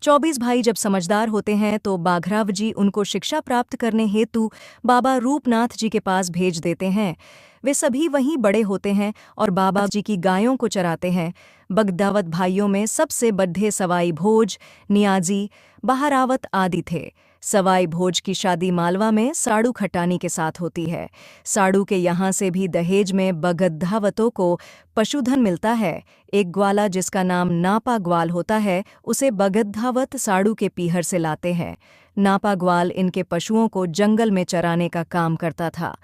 24 भाई जब समझदार होते हैं तो बाघराव जी उनको शिक्षा प्राप्त करने हेतु बाबा रूपनाथ जी के पास भेज देते हैं। वे सभी वहीं बड़े होते हैं और बाबा जी की गायों को चराते हैं। बगदावत भाइयों में सबसे बड्ढे सवाई भोज, नियाजी, बहारावत आदि थे। सवाई भोज की शादी मालवा में साड़ू खटानी के साथ होती है। साड़ू के यहाँ से भी दहेज में बगदावतों को पशुधन मिलता है। एक ग्वाला जिसका नाम नापा ग्वाल होता है उसे बगदावत साड़ू के पीहर से लाते हैं। नापा ग्वाल इनके पशुओं को जंगल में चराने का काम करता था।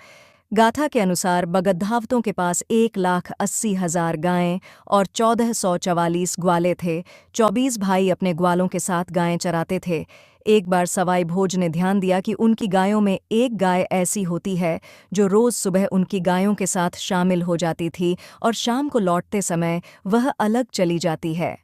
गाथा के अनुसार बगदावतों के पास 1,80,000 गायें और 1,444 ग्वाले थे। 24 भाई अपने ग्वालों के साथ गायें चराते थे। एक बार सवाई भोज ने ध्यान दिया कि उनकी गायों में एक गाय ऐसी होती है जो रोज सुबह उनकी गायों के साथ शामिल हो जाती थी और शाम को लौटते समय वह अलग चली जाती है।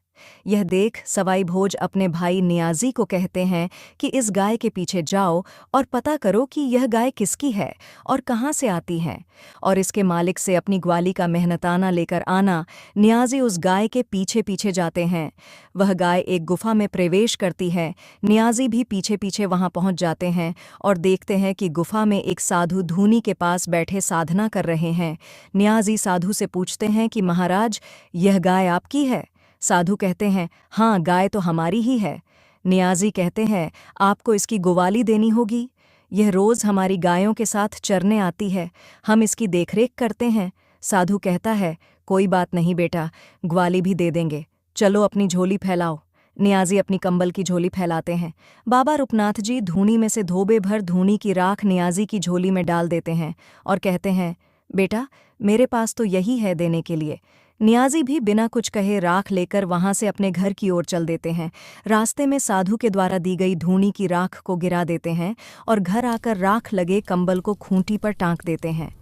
यह देख सवाई भोज अपने भाई नियाजी को कहते हैं कि इस गाय के पीछे जाओ और पता करो कि यह गाय किसकी है और कहाँ से आती है, और इसके मालिक से अपनी ग्वाली का मेहनताना लेकर आना। नियाजी उस गाय के पीछे पीछे जाते हैं। वह गाय एक गुफा में प्रवेश करती है। नियाजी भी पीछे पीछे वहां पहुंच जाते हैं और देखते हैं कि गुफा में एक साधु धूनी के पास बैठे साधना कर रहे हैं। नियाजी साधु से पूछते हैं कि महाराज, यह गाय आपकी है? साधु कहते हैं, हाँ, गाय तो हमारी ही है। नियाजी कहते हैं, आपको इसकी गुवाली देनी होगी। यह रोज हमारी गायों के साथ चरने आती है, हम इसकी देखरेख करते हैं। साधु कहता है, कोई बात नहीं बेटा, ग्वाली भी दे देंगे, चलो अपनी झोली फैलाओ। नियाजी अपनी कंबल की झोली फैलाते हैं। बाबा रूपनाथ जी धूनी में से धोबे भर धूनी की राख नियाजी की झोली में डाल देते हैं और कहते हैं, बेटा, मेरे पास तो यही है देने के लिए। नियाजी भी बिना कुछ कहे राख लेकर वहां से अपने घर की ओर चल देते हैं। रास्ते में साधु के द्वारा दी गई धूनी की राख को गिरा देते हैं और घर आकर राख लगे कंबल को खूंटी पर टांक देते हैं।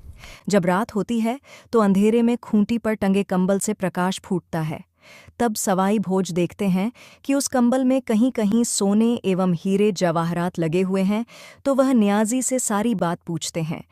जब रात होती है तो अंधेरे में खूंटी पर टंगे कंबल से प्रकाश फूटता है। तब सवाई भोज देखते हैं कि उस कंबल में कहीं कहीं सोने एवं हीरे जवाहरात लगे हुए हैं, तो वह नियाजी से सारी बात पूछते हैं।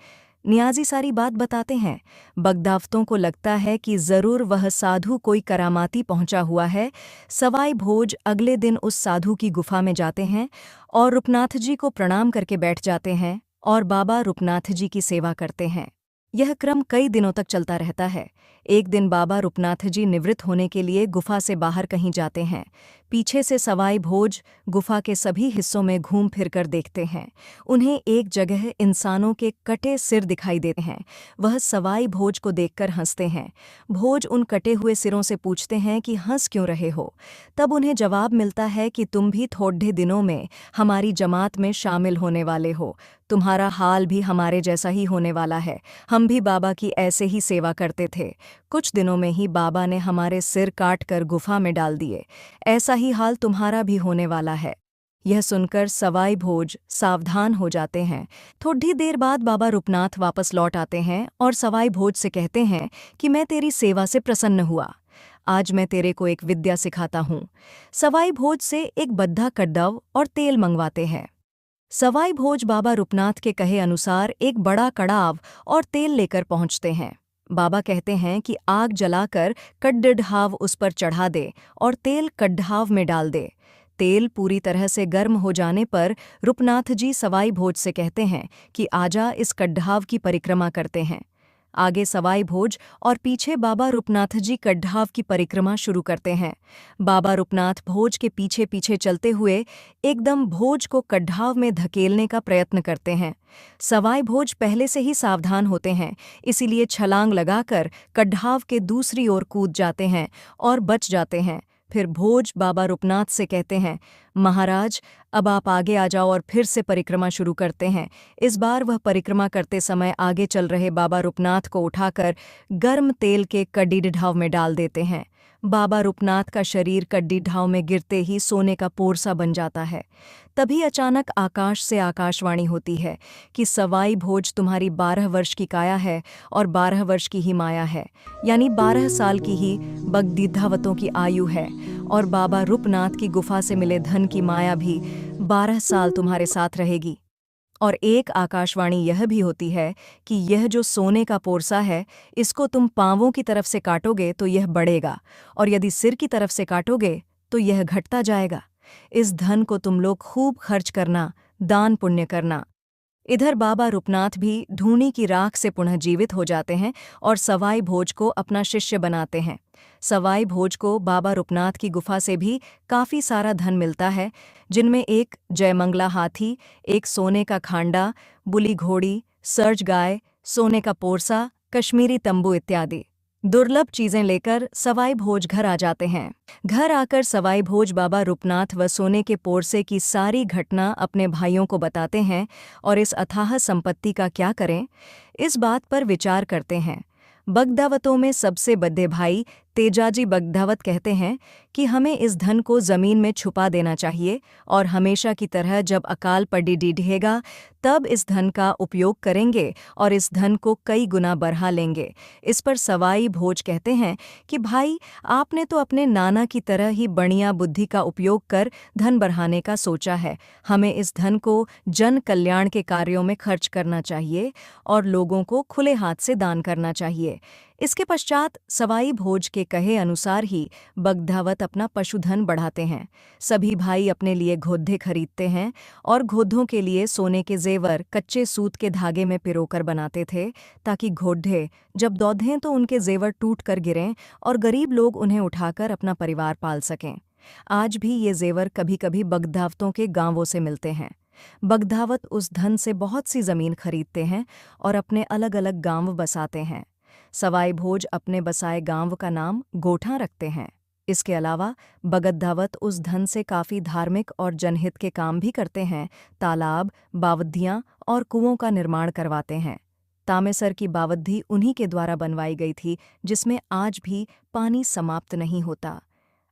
नियाजी सारी बात बताते हैं। बगदावतों को लगता है कि जरूर वह साधु कोई करामाती पहुंचा हुआ है। सवाई भोज अगले दिन उस साधु की गुफा में जाते हैं और रूपनाथ जी को प्रणाम करके बैठ जाते हैं और बाबा रूपनाथ जी की सेवा करते हैं। यह क्रम कई दिनों तक चलता रहता है। एक दिन बाबा रूपनाथ जी निवृत्त होने के लिए गुफा से बाहर कहीं जाते हैं। पीछे से सवाई भोज गुफा के सभी हिस्सों में घूम फिर कर देखते हैं। उन्हें एक जगह इंसानों के कटे सिर दिखाई देते हैं। वह सवाई भोज को देखकर हंसते हैं। भोज उन कटे हुए सिरों से पूछते हैं कि हंस क्यों रहे हो। तब उन्हें जवाब मिलता है कि तुम भी थोड़े दिनों में हमारी जमात में शामिल होने वाले हो। तुम्हारा हाल भी हमारे जैसा ही होने वाला है। हम भी बाबा की ऐसे ही सेवा करते थे। कुछ दिनों में ही बाबा ने हमारे सिर काट कर गुफा में डाल दिए। ऐसा ही हाल तुम्हारा भी होने वाला है। यह सुनकर सवाई भोज सावधान हो जाते हैं। थोड़ी देर बाद बाबा रूपनाथ वापस लौट आते हैं और सवाई भोज से कहते हैं कि मैं तेरी सेवा से प्रसन्न हुआ। आज मैं तेरे को एक विद्या सिखाता हूँ। सवाई भोज से एक बद्धा कड्डव और तेल मंगवाते हैं। सवाई भोज बाबा रूपनाथ के कहे अनुसार एक बड़ा कड़ाव और तेल लेकर पहुंचते हैं। बाबा कहते हैं कि आग जलाकर कड्ढाव उस पर चढ़ा दे और तेल कड्ढाव में डाल दे। तेल पूरी तरह से गर्म हो जाने पर रूपनाथ जी सवाई भोज से कहते हैं कि आजा इस कड्ढाव की परिक्रमा करते हैं। आगे सवाई भोज और पीछे बाबा रूपनाथ जी कड्ढाव की परिक्रमा शुरू करते हैं। बाबा रूपनाथ भोज के पीछे पीछे चलते हुए एकदम भोज को कड्ढाव में धकेलने का प्रयत्न करते हैं। सवाई भोज पहले से ही सावधान होते हैं, इसीलिए छलांग लगाकर कड्ढाव के दूसरी ओर कूद जाते हैं और बच जाते हैं। फिर भोज बाबा रूपनाथ से कहते हैं, महाराज, अब आप आगे आ जाओ, और फिर से परिक्रमा शुरू करते हैं। इस बार वह परिक्रमा करते समय आगे चल रहे बाबा रूपनाथ को उठाकर गर्म तेल के कड्डी ढाव में डाल देते हैं। बाबा रूपनाथ का शरीर कड्डी ढाव में गिरते ही सोने का पोरसा बन जाता है। तभी अचानक आकाश से आकाशवाणी होती है कि सवाई भोज तुम्हारी 12 वर्ष की काया है और 12 वर्ष की ही माया है, यानी 12 साल की ही बगदीधावतों की आयु है, और बाबा रूपनाथ की गुफा से मिले धन की माया भी 12 साल तुम्हारे साथ रहेगी। और एक आकाशवाणी यह भी होती है कि यह जो सोने का पोरसा है, इसको तुम पांवों की तरफ से काटोगे तो यह बढ़ेगा, और यदि सिर की तरफ से काटोगे तो यह घटता जाएगा। इस धन को तुम लोग खूब खर्च करना, दान पुण्य करना। इधर बाबा रूपनाथ भी धूनी की राख से पुनः जीवित हो जाते हैं और सवाई भोज को अपना शिष्य बनाते हैं। सवाई भोज को बाबा रूपनाथ की गुफा से भी काफी सारा धन मिलता है, जिनमें एक जयमंगला हाथी, एक सोने का खांडा, बुली घोड़ी, सर्ज गाय, सोने का पोरसा, कश्मीरी तंबू इत्यादि दुर्लभ चीजें लेकर सवाई भोज घर आ जाते हैं। घर आकर सवाई भोज बाबा रूपनाथ व सोने के पोरसे की सारी घटना अपने भाइयों को बताते हैं और इस अथाह संपत्ति का क्या करें, इस बात पर विचार करते हैं। बगदावतों में सबसे बड़े भाई तेजाजी बगदावत कहते हैं कि हमें इस धन को जमीन में छुपा देना चाहिए और हमेशा की तरह जब अकाल पड़ी डीढ़ेगा तब इस धन का उपयोग करेंगे और इस धन को कई गुना बढ़ा लेंगे। इस पर सवाई भोज कहते हैं कि भाई, आपने तो अपने नाना की तरह ही बढ़िया बुद्धि का उपयोग कर धन बढ़ाने का सोचा है। हमें इस धन को जन कल्याण के कार्यों में खर्च करना चाहिए और लोगों को खुले हाथ से दान करना चाहिए। इसके पश्चात सवाई भोज के कहे अनुसार ही बगदावत अपना पशुधन बढ़ाते हैं। सभी भाई अपने लिए घोड़े खरीदते हैं और घोड़ों के लिए सोने के जेवर कच्चे सूत के धागे में पिरोकर बनाते थे, ताकि घोड़े जब दौड़ें तो उनके जेवर टूट कर गिरें और गरीब लोग उन्हें उठाकर अपना परिवार पाल सकें। आज भी ये जेवर कभी कभी बगदावतों के गांवों से मिलते हैं। बगदावत उस धन से बहुत सी जमीन खरीदते हैं और अपने अलग अलग गांव बसाते हैं। सवाई भोज अपने बसाए गांव का नाम गोठा रखते हैं। इसके अलावा बगदावत उस धन से काफ़ी धार्मिक और जनहित के काम भी करते हैं। तालाब, बावद्दियाँ और कुओं का निर्माण करवाते हैं। तामेसर की बावद्दी उन्हीं के द्वारा बनवाई गई थी, जिसमें आज भी पानी समाप्त नहीं होता।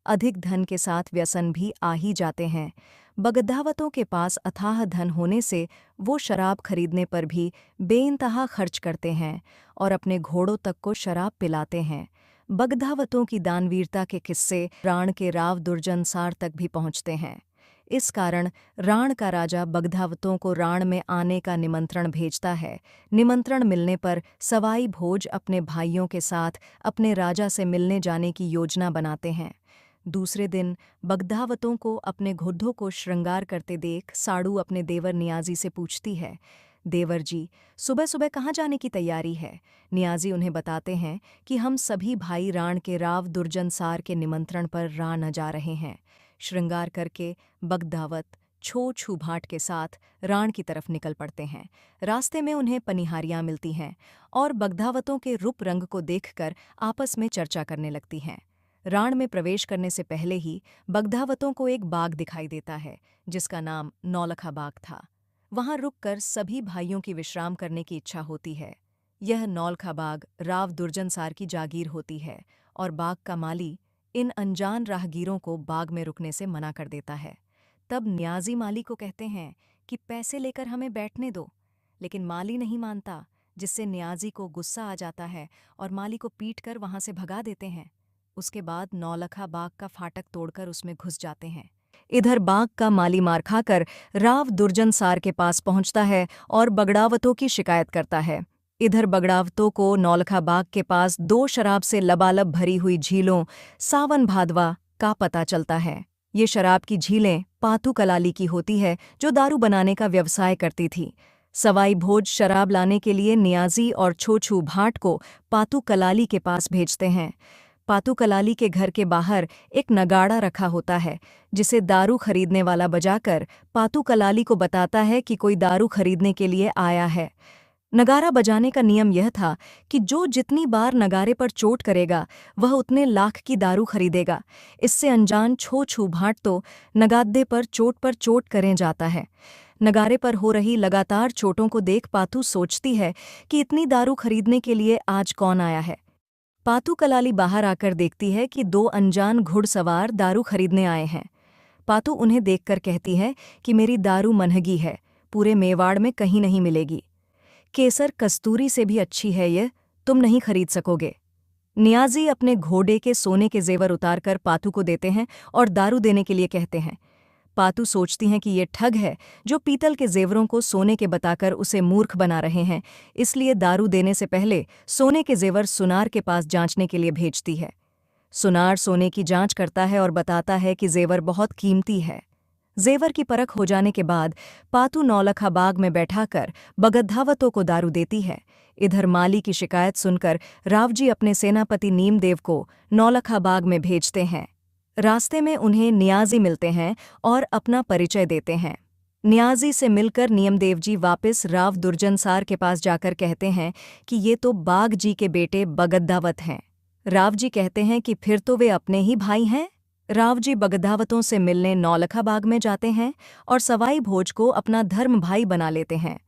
अधिक धन के साथ व्यसन भी आ ही जाते हैं। बगदावतों के पास अथाह धन होने से वो शराब खरीदने पर भी बेइंतहा खर्च करते हैं और अपने घोड़ों तक को शराब पिलाते हैं। बगदावतों की दानवीरता के किस्से राण के राव दुर्जनसार तक भी पहुंचते हैं। इस कारण राण का राजा बगदावतों को राण में आने का निमंत्रण भेजता है। निमंत्रण मिलने पर सवाई भोज अपने भाइयों के साथ अपने राजा से मिलने जाने की योजना बनाते हैं। दूसरे दिन बगदावतों को अपने घोड़ों को श्रृंगार करते देख साड़ू अपने देवर नियाजी से पूछती है, देवर जी, सुबह सुबह कहाँ जाने की तैयारी है? नियाजी उन्हें बताते हैं कि हम सभी भाई राण के राव दुर्जनसार के निमंत्रण पर राण जा रहे हैं। श्रृंगार करके बगदावत छो छू भाट के साथ राण की तरफ निकल पड़ते हैं। रास्ते में उन्हें पनिहारियां मिलती हैं और बगदावतों के रूप रंग को देखकर आपस में चर्चा करने लगती हैं। राण में प्रवेश करने से पहले ही बगदावतों को एक बाग दिखाई देता है, जिसका नाम नौलखा बाग था। वहां रुककर सभी भाइयों की विश्राम करने की इच्छा होती है। यह नौलखा बाग राव दुर्जनसार की जागीर होती है और बाग का माली इन अनजान राहगीरों को बाग में रुकने से मना कर देता है। तब न्याजी माली को कहते हैं कि पैसे लेकर हमें बैठने दो, लेकिन माली नहीं मानता, जिससे न्याजी को गुस्सा आ जाता है और माली को पीटकर वहां से भगा देते हैं। उसके बाद नौलखा बाग का फाटक तोड़कर उसमें घुस जाते हैं। इधर बाग का माली मार खाकर राव दुर्जनसार के पास पहुंचता है और बगड़ावतों की शिकायत करता है। इधर बगड़ावतों को नौलखा बाग के पास 2 शराब से लबालब भरी हुई झीलों सावन भादवा का पता चलता है। ये शराब की झीलें पातू कलाली की होती है, जो दारू बनाने का व्यवसाय करती थी। सवाई भोज शराब लाने के लिए नियाजी और छोछू भाट को पातू कलाली के पास भेजते हैं। पातू कलाली के घर के बाहर एक नगाड़ा रखा होता है, जिसे दारू खरीदने वाला बजाकर पातू कलाली को बताता है कि कोई दारू खरीदने के लिए आया है। नगारा बजाने का नियम यह था कि जो जितनी बार नगारे पर चोट करेगा वह उतने लाख की दारू खरीदेगा। इससे अनजान छो छू भाट तो नगादे पर चोट करें जाता है। नगारे पर हो रही लगातार चोटों को देख पातू सोचती है कि इतनी दारू खरीदने के लिए आज कौन आया है। पातू कलाली बाहर आकर देखती है कि 2 अनजान घुड़सवार दारू खरीदने आए हैं। पातू उन्हें देखकर कहती है कि मेरी दारू मनहगी है, पूरे मेवाड़ में कहीं नहीं मिलेगी। केसर कस्तूरी से भी अच्छी है, ये तुम नहीं खरीद सकोगे। नियाजी अपने घोड़े के सोने के जेवर उतारकर पातू को देते हैं और दारू देने के लिए कहते हैं। पातू सोचती हैं कि ये ठग है, जो पीतल के जेवरों को सोने के बताकर उसे मूर्ख बना रहे हैं, इसलिए दारू देने से पहले सोने के जेवर सुनार के पास जांचने के लिए भेजती है। सुनार सोने की जांच करता है और बताता है कि जेवर बहुत कीमती है। जेवर की परख हो जाने के बाद पातू नौलखा बाग में बैठाकर बगद्धावतों को दारू देती है। इधर माली की शिकायत सुनकर रावजी अपने सेनापति नीमदेव को नौलखा बाग में भेजते हैं। रास्ते में उन्हें नियाजी मिलते हैं और अपना परिचय देते हैं। नियाजी से मिलकर नियमदेव जी वापस राव दुर्जनसार के पास जाकर कहते हैं कि ये तो बाग जी के बेटे बगद्दावत हैं। राव जी कहते हैं कि फिर तो वे अपने ही भाई हैं। राव जी बगद्दावतों से मिलने नौलखा बाग में जाते हैं और सवाई भोज को अपना धर्म भाई बना लेते हैं।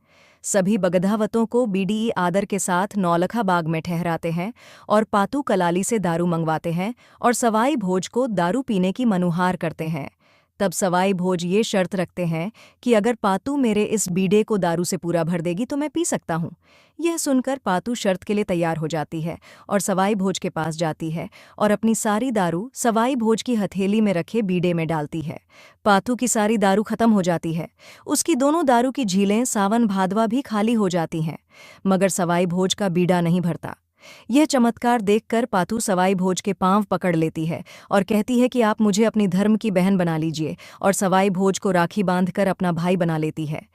सभी बगद्दावतों को बीडीई आदर के साथ नौलखा बाग में ठहराते हैं और पातू कलाली से दारू मंगवाते हैं और सवाई भोज को दारू पीने की मनुहार करते हैं। तब सवाई भोज ये शर्त रखते हैं कि अगर पातू मेरे इस बीड़े को दारू से पूरा भर देगी तो मैं पी सकता हूँ। यह सुनकर पातू शर्त के लिए तैयार हो जाती है और सवाई भोज के पास जाती है और अपनी सारी दारू सवाई भोज की हथेली में रखे बीड़े में डालती है। पातू की सारी दारू खत्म हो जाती है। उसकी दोनों दारू की झीलें सावन भादवा भी खाली हो जाती हैं, मगर सवाई भोज का बीड़ा नहीं भरता। यह चमत्कार देखकर पातू सवाई भोज के पांव पकड़ लेती है और कहती है कि आप मुझे अपनी धर्म की बहन बना लीजिए, और सवाई भोज को राखी बांधकर अपना भाई बना लेती है।